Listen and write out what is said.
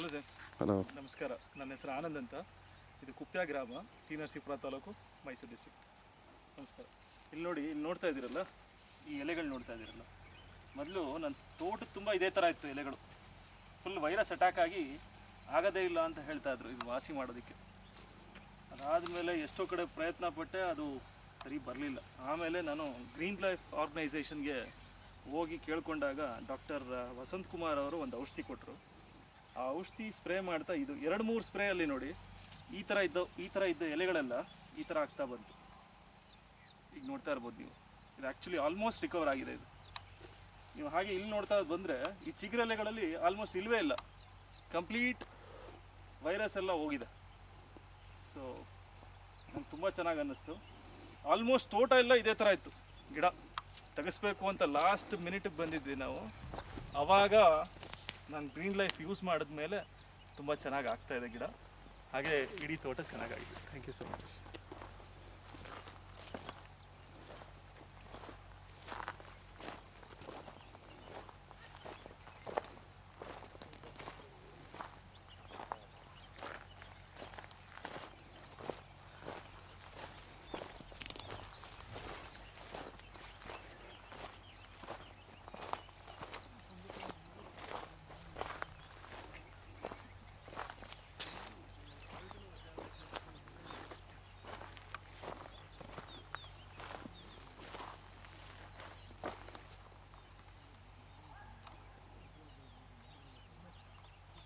Hello sir. Hello. ನಮಸ್ಕಾರ. ನನ್ನ ಹೆಸರು ಆನಂದ್ ಅಂತ. ಇದು ಕುಪ್ಯ ಗ್ರಾಮ, ಟಿ ನರಸೀಪುರ ತಾಲೂಕು, ಮೈಸೂರು ಡಿಸ್ಟ್ರಿಕ್ಟ್. ನಮಸ್ಕಾರ. ಇಲ್ಲಿ ನೋಡಿ, ಇಲ್ಲಿ ನೋಡ್ತಾ ಇದ್ದೀರಲ್ಲ, ಈ ಎಲೆಗಳು ನೋಡ್ತಾ ಇದ್ದೀರಲ್ಲ, ಮೊದಲು ನನ್ನ ತೋಟ ತುಂಬ ಇದೇ ಥರ ಇತ್ತು. ಎಲೆಗಳು ಫುಲ್ ವೈರಸ್ ಅಟ್ಯಾಕ್ ಆಗಿ ಆಗೋದೇ ಇಲ್ಲ ಅಂತ ಹೇಳ್ತಾ ಇದ್ರು ಇದು ವಾಸಿ ಮಾಡೋದಕ್ಕೆ. ಅದಾದಮೇಲೆ ಎಷ್ಟೋ ಕಡೆ ಪ್ರಯತ್ನ ಪಟ್ಟೆ, ಅದು ಸರಿ ಬರಲಿಲ್ಲ. ಆಮೇಲೆ ನಾನು ಗ್ರೀನ್ ಲೈಫ್ ಆರ್ಗನೈಸೇಷನ್ಗೆ ಹೋಗಿ ಕೇಳ್ಕೊಂಡಾಗ ಡಾಕ್ಟರ್ ವಸಂತ್ ಕುಮಾರ್ ಅವರು ಒಂದು ಔಷಧಿ ಕೊಟ್ಟರು. ಆ ಔಷಧಿ ಸ್ಪ್ರೇ ಮಾಡ್ತಾ ಇದು 2-3 ಸ್ಪ್ರೇಯಲ್ಲಿ ನೋಡಿ ಈ ಥರ ಇದ್ದ ಎಲೆಗಳೆಲ್ಲ ಈ ಥರ ಆಗ್ತಾ ಬಂತು. ಈಗ ನೋಡ್ತಾ ಇರ್ಬೋದು ನೀವು, ಇದು ಆ್ಯಕ್ಚುಲಿ ಆಲ್ಮೋಸ್ಟ್ ರಿಕವರ್ ಆಗಿದೆ. ಇದು ನೀವು ಹಾಗೆ ಇಲ್ಲಿ ನೋಡ್ತಾ ಬಂದರೆ ಈ ಚಿಗುರೆಲೆಗಳಲ್ಲಿ ಆಲ್ಮೋಸ್ಟ್ ಇಲ್ಲವೇ ಇಲ್ಲ, ಕಂಪ್ಲೀಟ್ ವೈರಸ್ ಎಲ್ಲ ಹೋಗಿದೆ. ಸೊ ನಂಗೆ ತುಂಬ ಚೆನ್ನಾಗಿ ಅನ್ನಿಸ್ತು. ಆಲ್ಮೋಸ್ಟ್ ತೋಟ ಎಲ್ಲ ಇದೇ ಥರ ಇತ್ತು. ಗಿಡ ತೆಗೆಸ್ಬೇಕು ಅಂತ ಲಾಸ್ಟ್ ಮಿನಿಟಿಗೆ ಬಂದಿದ್ವಿ ನಾವು. ಆವಾಗ ನಾನು ಗ್ರೀನ್ ಲೈಫ್ ಯೂಸ್ ಮಾಡಿದ್ಮೇಲೆ ತುಂಬ ಚೆನ್ನಾಗಿ ಆಗ್ತಾಯಿದೆ ಗಿಡ. ಹಾಗೆ ಇಡೀ ತೋಟ ಚೆನ್ನಾಗಾಗಿದೆ. Thank you so much.